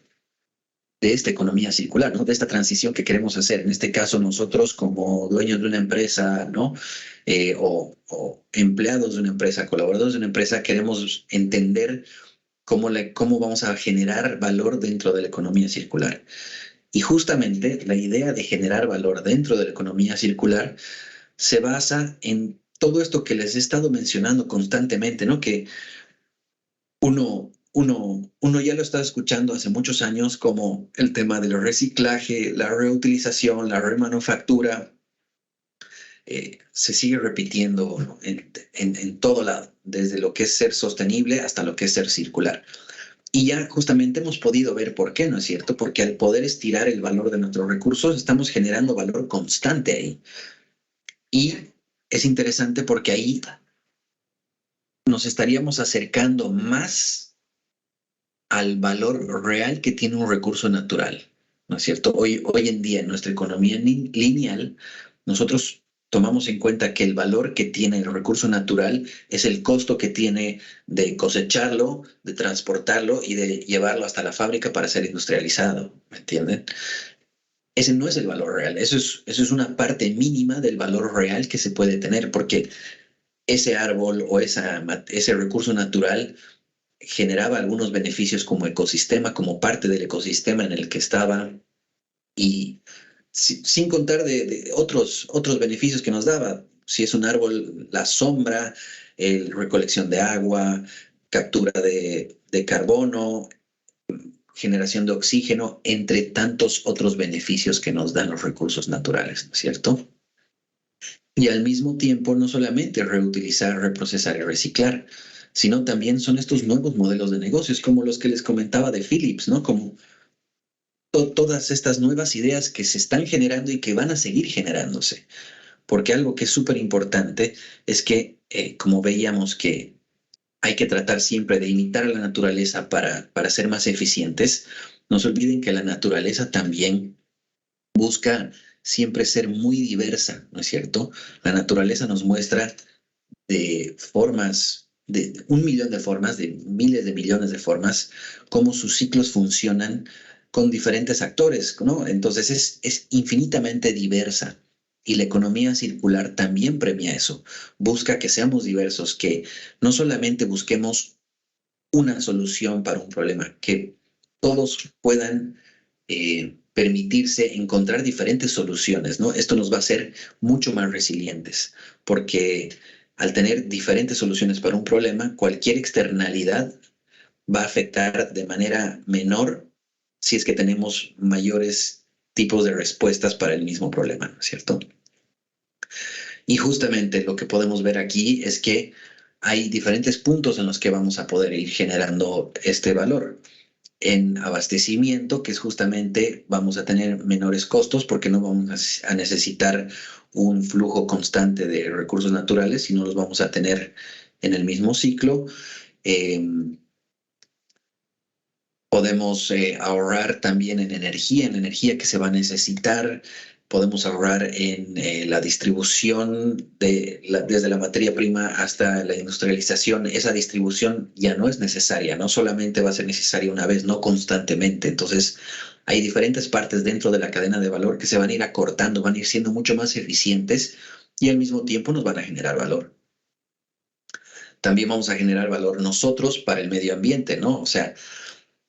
de esta economía circular, ¿no? De esta transición que queremos hacer. En este caso, nosotros como dueños de una empresa, ¿no? O empleados de una empresa, colaboradores de una empresa, queremos entender cómo vamos a generar valor dentro de la economía circular. Y justamente la idea de generar valor dentro de la economía circular se basa en todo esto que les he estado mencionando constantemente, ¿no? Que uno ya lo está escuchando hace muchos años, como el tema del reciclaje, la reutilización, la remanufactura, se sigue repitiendo, ¿no? En todo lado, desde lo que es ser sostenible hasta lo que es ser circular. Y ya justamente hemos podido ver por qué, ¿no es cierto? Porque al poder estirar el valor de nuestros recursos, estamos generando valor constante ahí. Y es interesante porque ahí nos estaríamos acercando más al valor real que tiene un recurso natural, ¿no es cierto? Hoy en día en nuestra economía lineal, nosotros tomamos en cuenta que el valor que tiene el recurso natural es el costo que tiene de cosecharlo, de transportarlo y de llevarlo hasta la fábrica para ser industrializado, ¿me entienden? Ese no es el valor real, eso es una parte mínima del valor real que se puede tener, porque ese árbol o ese recurso natural generaba algunos beneficios como ecosistema, como parte del ecosistema en el que estaba, y sin contar de otros beneficios que nos daba. Si es un árbol, la sombra, recolección de agua, captura de carbono, generación de oxígeno, entre tantos otros beneficios que nos dan los recursos naturales, ¿no es cierto? Y al mismo tiempo, no solamente reutilizar, reprocesar y reciclar, sino también son estos nuevos modelos de negocios, como los que les comentaba de Philips, ¿no? Como todas estas nuevas ideas que se están generando y que van a seguir generándose. Porque algo que es súper importante es que, como veíamos que hay que tratar siempre de imitar a la naturaleza para ser más eficientes, no se olviden que la naturaleza también busca siempre ser muy diversa, ¿no es cierto? La naturaleza nos muestra de formas, de 1 millón de formas, de miles de millones de formas, cómo sus ciclos funcionan con diferentes actores, ¿no? Entonces es infinitamente diversa. Y la economía circular también premia eso. Busca que seamos diversos, que no solamente busquemos una solución para un problema, que todos puedan permitirse encontrar diferentes soluciones, ¿no? Esto nos va a hacer mucho más resilientes, porque al tener diferentes soluciones para un problema, cualquier externalidad va a afectar de manera menor si es que tenemos mayores tipos de respuestas para el mismo problema, ¿no es cierto? Y justamente lo que podemos ver aquí es que hay diferentes puntos en los que vamos a poder ir generando este valor. En abastecimiento, que es justamente vamos a tener menores costos porque no vamos a necesitar un flujo constante de recursos naturales, sino los vamos a tener en el mismo ciclo. Eh, Podemos ahorrar también en energía que se va a necesitar. Podemos ahorrar en la distribución desde la materia prima hasta la industrialización. Esa distribución ya no es necesaria, no solamente va a ser necesaria una vez, no constantemente. Entonces, hay diferentes partes dentro de la cadena de valor que se van a ir acortando, van a ir siendo mucho más eficientes y al mismo tiempo nos van a generar valor. También vamos a generar valor nosotros para el medio ambiente, ¿no? O sea,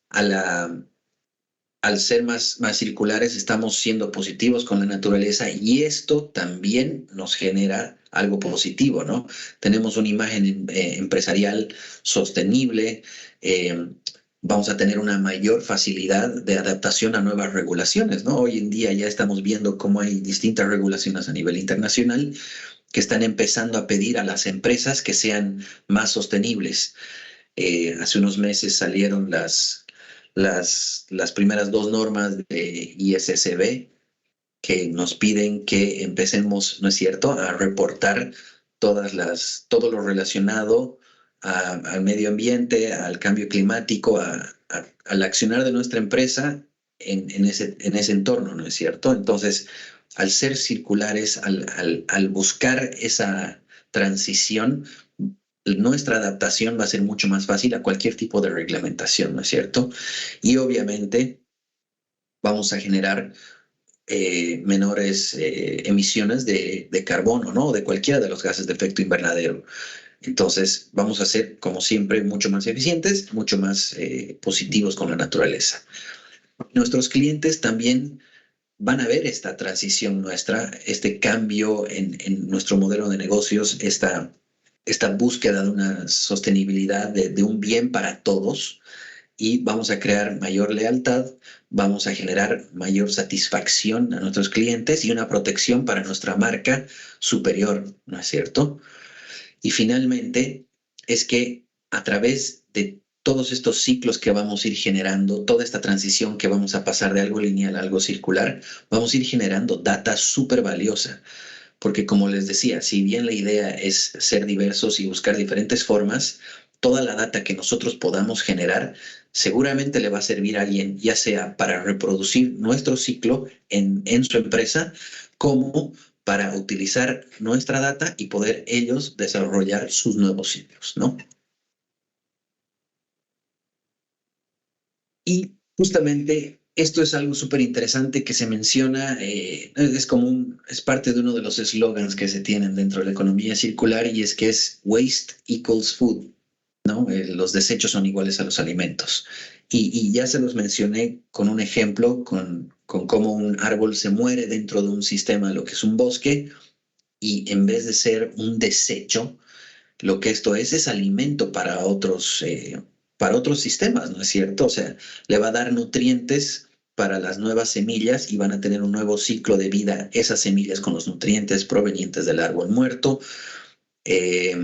a la, al ser más circulares, estamos siendo positivos con la naturaleza y esto también nos genera algo positivo, ¿no? Tenemos una imagen empresarial sostenible, eh, vamos a tener una mayor facilidad de adaptación a nuevas regulaciones, ¿no? Hoy en día ya estamos viendo cómo hay distintas regulaciones a nivel internacional que están empezando a pedir a las empresas que sean más sostenibles. Hace unos meses salieron las primeras dos normas de ISSB que nos piden que empecemos, ¿no es cierto?, a reportar todo lo relacionado al medio ambiente, al cambio climático, al accionar de nuestra empresa en ese entorno, ¿no es cierto? Entonces, al ser circulares, al buscar esa transición, nuestra adaptación va a ser mucho más fácil a cualquier tipo de reglamentación, ¿no es cierto? Y obviamente vamos a generar menores emisiones de carbono, ¿no? De cualquiera de los gases de efecto invernadero. Entonces, vamos a ser, como siempre, mucho más eficientes, mucho más positivos con la naturaleza. Nuestros clientes también van a ver esta transición nuestra, este cambio en nuestro modelo de negocios, esta búsqueda de una sostenibilidad, de un bien para todos, y vamos a crear mayor lealtad, vamos a generar mayor satisfacción a nuestros clientes y una protección para nuestra marca superior, ¿no es cierto? Y finalmente, es que a través de todos estos ciclos que vamos a ir generando, toda esta transición que vamos a pasar de algo lineal a algo circular, vamos a ir generando data súper valiosa. Porque como les decía, si bien la idea es ser diversos y buscar diferentes formas, toda la data que nosotros podamos generar seguramente le va a servir a alguien, ya sea para reproducir nuestro ciclo en su empresa, como para utilizar nuestra data y poder ellos desarrollar sus nuevos ciclos, ¿no? Y justamente esto es algo súper interesante que se menciona, es como es parte de uno de los eslogans que se tienen dentro de la economía circular y es que es waste equals food, ¿no? Los desechos son iguales a los alimentos. Y ya se los mencioné con un ejemplo, con cómo un árbol se muere dentro de un sistema, lo que es un bosque, y en vez de ser un desecho, lo que esto es alimento para otros sistemas, ¿no es cierto? O sea, le va a dar nutrientes para las nuevas semillas y van a tener un nuevo ciclo de vida esas semillas con los nutrientes provenientes del árbol muerto. Eh,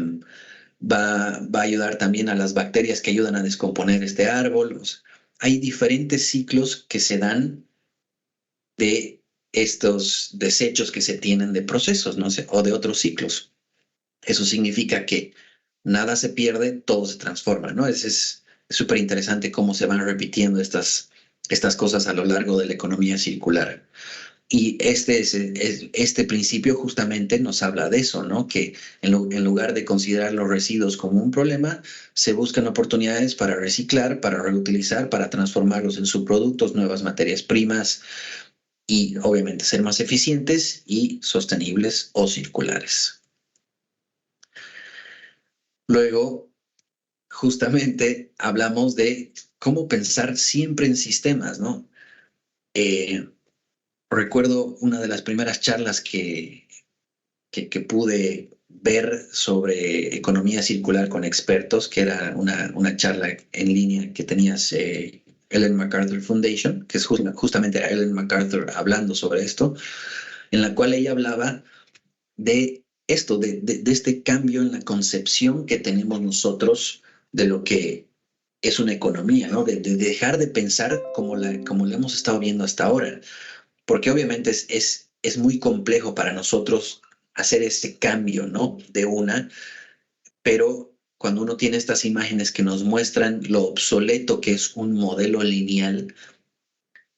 va a ayudar también a las bacterias que ayudan a descomponer este árbol. O sea, hay diferentes ciclos que se dan de estos desechos que se tienen de procesos, ¿no? O de otros ciclos. Eso significa que nada se pierde, todo se transforma, ¿no? Es súper interesante cómo se van repitiendo estas cosas a lo largo de la economía circular. Y este principio justamente nos habla de eso, ¿no? Que en lugar de considerar los residuos como un problema, se buscan oportunidades para reciclar, para reutilizar, para transformarlos en subproductos, nuevas materias primas y obviamente ser más eficientes y sostenibles o circulares. Luego, justamente hablamos de cómo pensar siempre en sistemas, ¿no? Eh, Recuerdo una de las primeras charlas que pude ver sobre economía circular con expertos, que era una charla en línea que tenías Ellen MacArthur Foundation, que es justamente Ellen MacArthur hablando sobre esto, en la cual ella hablaba de esto, de este cambio en la concepción que tenemos nosotros de lo que es una economía, ¿no? De dejar de pensar como la hemos estado viendo hasta ahora, porque obviamente es muy complejo para nosotros hacer ese cambio, ¿no? De una, pero cuando uno tiene estas imágenes que nos muestran lo obsoleto que es un modelo lineal,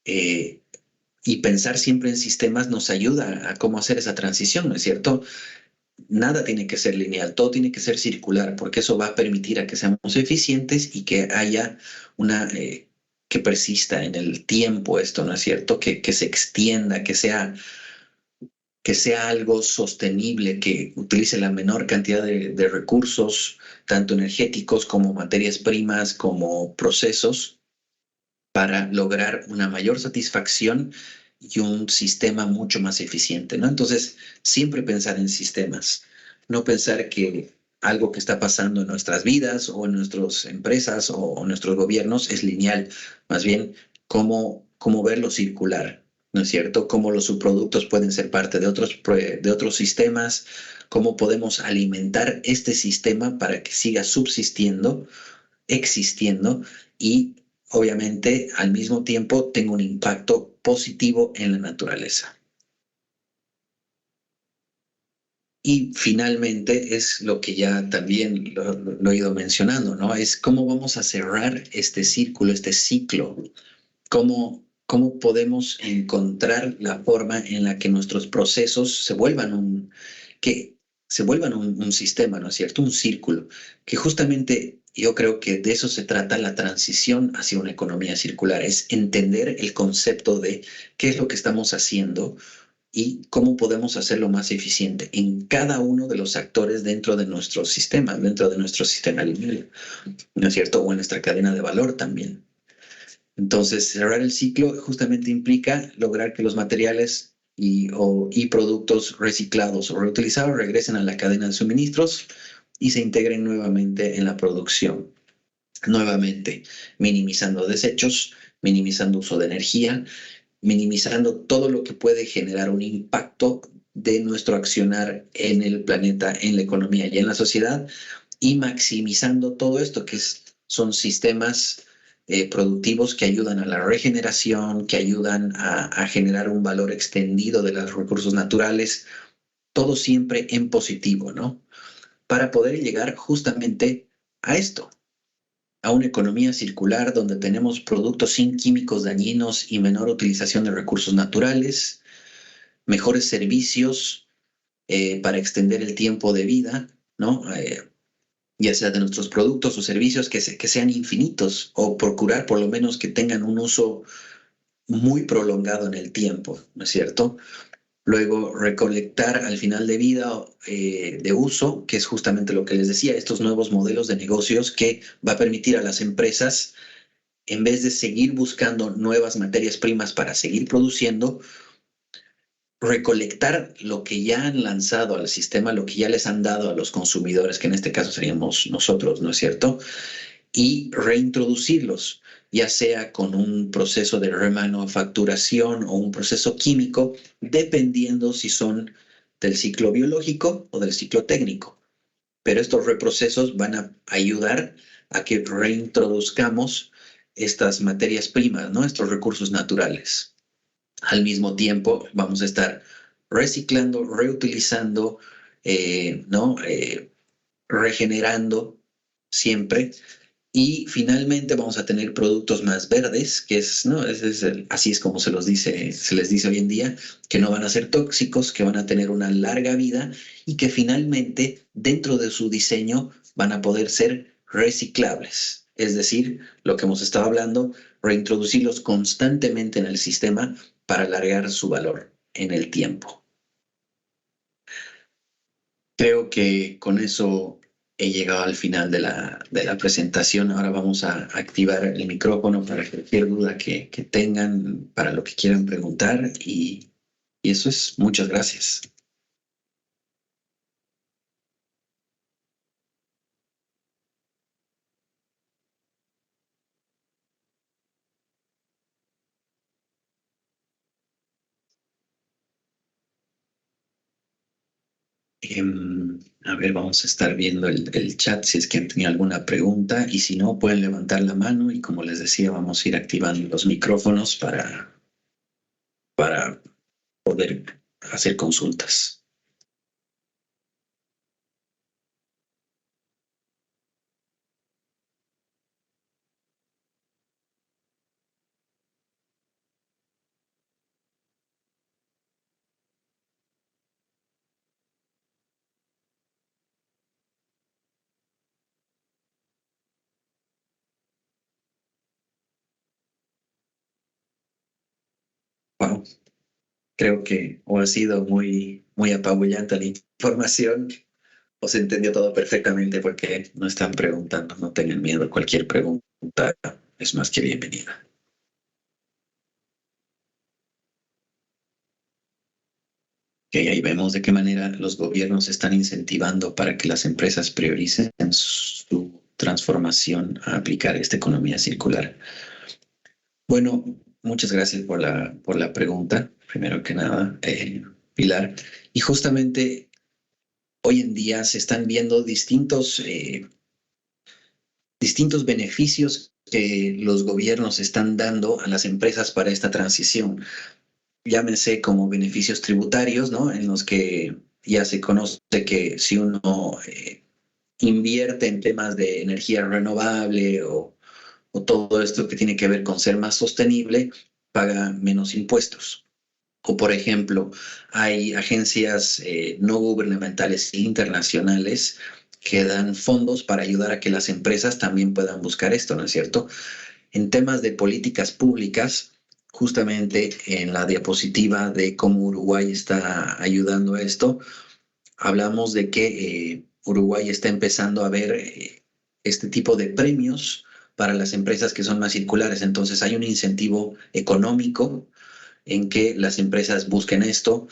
eh, y pensar siempre en sistemas nos ayuda a cómo hacer esa transición, ¿no es cierto? Nada tiene que ser lineal, todo tiene que ser circular, porque eso va a permitir a que seamos eficientes y que haya que persista en el tiempo esto, ¿no es cierto? Que se extienda, que sea algo sostenible, que utilice la menor cantidad de recursos, tanto energéticos como materias primas, como procesos, para lograr una mayor satisfacción y un sistema mucho más eficiente, ¿no? Entonces, siempre pensar en sistemas, no pensar que algo que está pasando en nuestras vidas o en nuestras empresas o nuestros gobiernos es lineal, más bien cómo verlo circular, ¿no es cierto? Cómo los subproductos pueden ser parte de otros sistemas, cómo podemos alimentar este sistema para que siga subsistiendo, existiendo y obviamente al mismo tiempo tenga un impacto positivo en la naturaleza. Y finalmente es lo que ya también lo he ido mencionando, ¿no? Es cómo vamos a cerrar este círculo, este ciclo, cómo podemos encontrar la forma en la que nuestros procesos que se vuelvan un sistema, ¿no es cierto? Un círculo, que justamente yo creo que de eso se trata la transición hacia una economía circular, es entender el concepto de qué es lo que estamos haciendo y cómo podemos hacerlo más eficiente en cada uno de los actores dentro de nuestro sistema lineal, ¿no es cierto? O en nuestra cadena de valor también. Entonces, cerrar el ciclo justamente implica lograr que los materiales y productos reciclados o reutilizados regresen a la cadena de suministros y se integren nuevamente en la producción. Nuevamente, minimizando desechos, minimizando uso de energía, minimizando todo lo que puede generar un impacto de nuestro accionar en el planeta, en la economía y en la sociedad, y maximizando todo esto son sistemas productivos que ayudan a la regeneración, que ayudan a generar un valor extendido de los recursos naturales, todo siempre en positivo, ¿no? Para poder llegar justamente a esto, a una economía circular donde tenemos productos sin químicos dañinos y menor utilización de recursos naturales, mejores servicios para extender el tiempo de vida, ¿no? Ya sea de nuestros productos o servicios que sean infinitos o procurar por lo menos que tengan un uso muy prolongado en el tiempo, ¿no es cierto? Luego, recolectar al final de vida de uso, que es justamente lo que les decía, estos nuevos modelos de negocios que va a permitir a las empresas, en vez de seguir buscando nuevas materias primas para seguir produciendo, recolectar lo que ya han lanzado al sistema, lo que ya les han dado a los consumidores, que en este caso seríamos nosotros, ¿no es cierto? y reintroducirlos, ya sea con un proceso de remanufacturación o un proceso químico, dependiendo si son del ciclo biológico o del ciclo técnico. Pero estos reprocesos van a ayudar a que reintroduzcamos estas materias primas, ¿no? Estos recursos naturales. Al mismo tiempo, vamos a estar reciclando, reutilizando, ¿no? Regenerando siempre. Y finalmente vamos a tener productos más verdes, que es, ¿no? Así es como se les dice hoy en día, que no van a ser tóxicos, que van a tener una larga vida y que finalmente dentro de su diseño van a poder ser reciclables. Es decir, lo que hemos estado hablando, reintroducirlos constantemente en el sistema para alargar su valor en el tiempo. Creo que con eso he llegado al final de la presentación. Ahora vamos a activar el micrófono para cualquier duda que tengan, para lo que quieran preguntar y eso es. Muchas gracias. A ver, vamos a estar viendo el chat si es que han tenido alguna pregunta y si no, pueden levantar la mano y como les decía, vamos a ir activando los micrófonos para poder hacer consultas. Wow, creo que o ha sido muy apabullante la información o se entendió todo perfectamente porque no están preguntando, no tengan miedo, cualquier pregunta es más que bienvenida. Que ahí vemos de qué manera los gobiernos están incentivando para que las empresas prioricen su transformación a aplicar esta economía circular. Bueno, muchas gracias por la pregunta, primero que nada, Pilar. Y justamente hoy en día se están viendo distintos beneficios que los gobiernos están dando a las empresas para esta transición. Llámense como beneficios tributarios, ¿no? En los que ya se conoce que si uno invierte en temas de energía renovable o todo esto que tiene que ver con ser más sostenible, paga menos impuestos. O, por ejemplo, hay agencias no gubernamentales internacionales que dan fondos para ayudar a que las empresas también puedan buscar esto, ¿no es cierto? En temas de políticas públicas, justamente en la diapositiva de cómo Uruguay está ayudando a esto, hablamos de que Uruguay está empezando a ver este tipo de premios para las empresas que son más circulares. Entonces hay un incentivo económico en que las empresas busquen esto.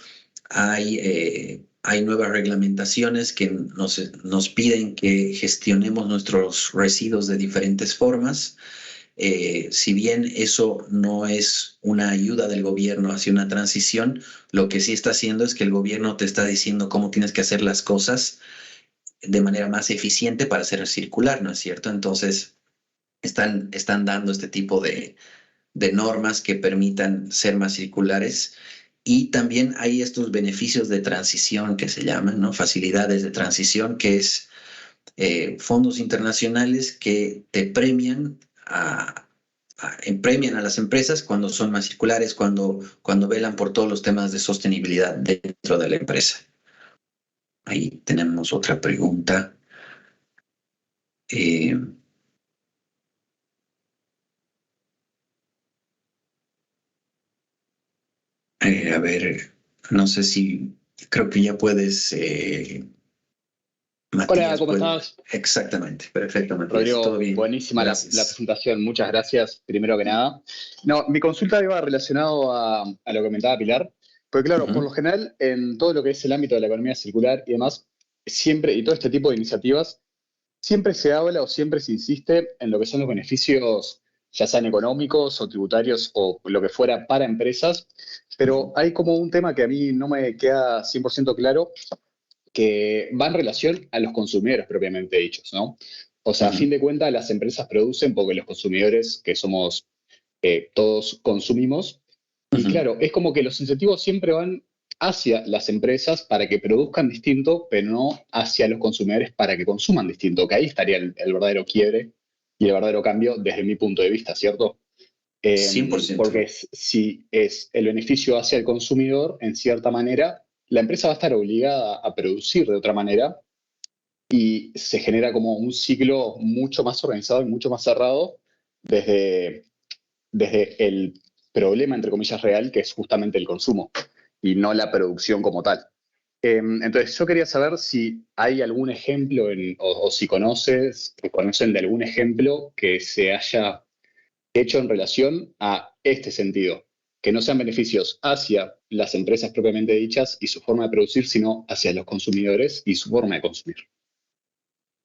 Hay nuevas reglamentaciones que nos piden que gestionemos nuestros residuos de diferentes formas. Si bien eso no es una ayuda del gobierno hacia una transición, lo que sí está haciendo es que el gobierno te está diciendo cómo tienes que hacer las cosas de manera más eficiente para hacer circular, ¿no es cierto? Entonces, están dando este tipo de normas que permitan ser más circulares. Y también hay estos beneficios de transición que se llaman, ¿no? Facilidades de transición, que es fondos internacionales que te premian a las empresas cuando son más circulares, cuando velan por todos los temas de sostenibilidad dentro de la empresa. Ahí tenemos otra pregunta. Eh, a ver, no sé si creo que ya puedes, Hola, Matías, ¿cómo puede. estás? Exactamente, perfecto, Matías, todo Rodrigo, bien. buenísima la Gracias. presentación, muchas gracias, primero que nada. No, mi consulta iba relacionado a lo que comentaba Pilar, porque claro, por Ujú. lo general, en todo lo que es el ámbito de la economía circular y demás, siempre, y todo este tipo de iniciativas, siempre se habla o siempre se insiste en lo que son los beneficios, ya sean económicos o tributarios o lo que fuera para empresas, pero hay como un tema que a mí no me queda 100% claro, que va en relación a los consumidores propiamente dichos, ¿no? O sea, a fin Ujú, de cuentas, las empresas producen porque los consumidores, que somos todos consumimos, y ujú. claro, es como que los incentivos siempre van hacia las empresas para que produzcan distinto, pero no hacia los consumidores para que consuman distinto, que ahí estaría el verdadero quiebre y el verdadero cambio desde mi punto de vista, ¿cierto? 100%. Porque si es el beneficio hacia el consumidor, en cierta manera, la empresa va a estar obligada a producir de otra manera y se genera como un ciclo mucho más organizado y mucho más cerrado desde, desde el problema, entre comillas, real, que es justamente el consumo y no la producción como tal. Entonces, yo quería saber si hay algún ejemplo o si conocen de algún ejemplo que se haya hecho en relación a este sentido, que no sean beneficios hacia las empresas propiamente dichas y su forma de producir, sino hacia los consumidores y su forma de consumir.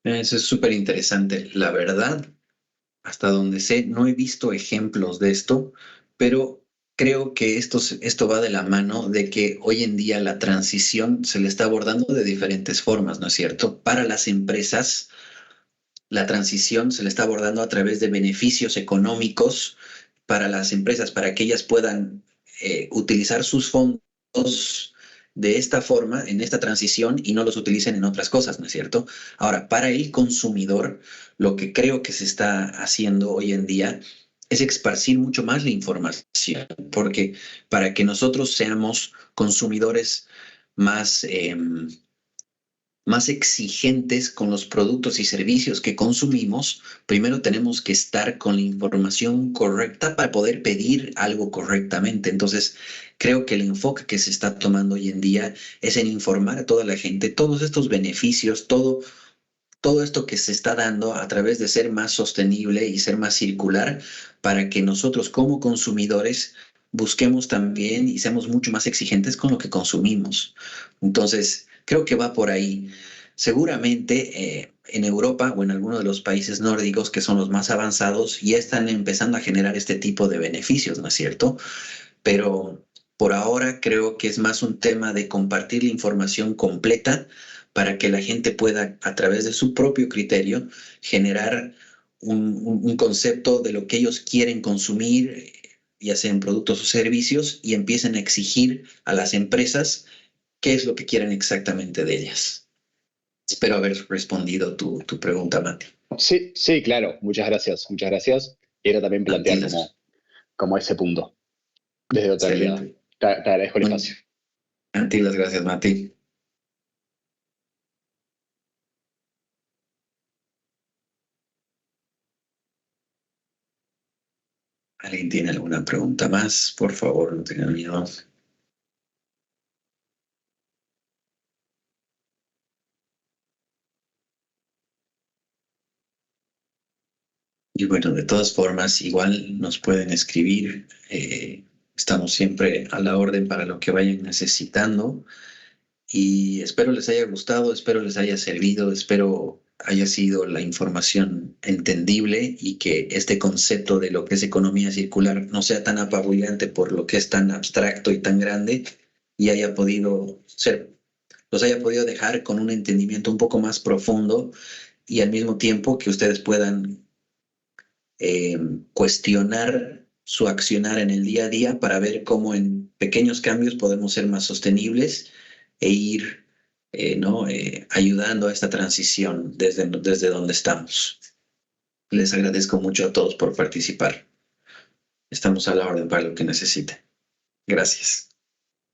Eso es súper interesante. La verdad, hasta donde sé, no he visto ejemplos de esto, pero creo que esto va de la mano de que hoy en día la transición se le está abordando de diferentes formas, ¿no es cierto? Para las empresas, la transición se le está abordando a través de beneficios económicos para las empresas, para que ellas puedan utilizar sus fondos de esta forma, en esta transición, y no los utilicen en otras cosas, ¿no es cierto? Ahora, para el consumidor, lo que creo que se está haciendo hoy en día es esparcir mucho más la información, porque para que nosotros seamos consumidores más, más exigentes con los productos y servicios que consumimos, primero tenemos que estar con la información correcta para poder pedir algo correctamente. Entonces, creo que el enfoque que se está tomando hoy en día es en informar a toda la gente todos estos beneficios, todo esto que se está dando a través de ser más sostenible y ser más circular para que nosotros como consumidores busquemos también y seamos mucho más exigentes con lo que consumimos. Entonces, creo que va por ahí. Seguramente en Europa o en algunos de los países nórdicos que son los más avanzados ya están empezando a generar este tipo de beneficios, ¿no es cierto? Pero por ahora creo que es más un tema de compartir la información completa para que la gente pueda, a través de su propio criterio, generar un concepto de lo que ellos quieren consumir, ya sean productos o servicios, y empiecen a exigir a las empresas qué es lo que quieren exactamente de ellas. Espero haber respondido tu pregunta, Mati. Sí, sí, claro, muchas gracias, muchas gracias. Y era también A ti plantear las, como ese punto, desde otra mirada. excelente. Te agradezco el espacio. A ti las gracias, Mati. ¿Alguien tiene alguna pregunta más? Por favor, no tengan miedo. Y bueno, de todas formas, igual nos pueden escribir. Estamos siempre a la orden para lo que vayan necesitando. Y espero les haya gustado, espero les haya servido, espero haya sido la información entendible y que este concepto de lo que es economía circular no sea tan apabullante por lo que es tan abstracto y tan grande y haya podido ser, los haya podido dejar con un entendimiento un poco más profundo y al mismo tiempo que ustedes puedan eh, cuestionar su accionar en el día a día para ver cómo en pequeños cambios podemos ser más sostenibles e ir ¿no? Ayudando a esta transición desde donde estamos. Les agradezco mucho a todos por participar. Estamos a la orden para lo que necesiten. Gracias.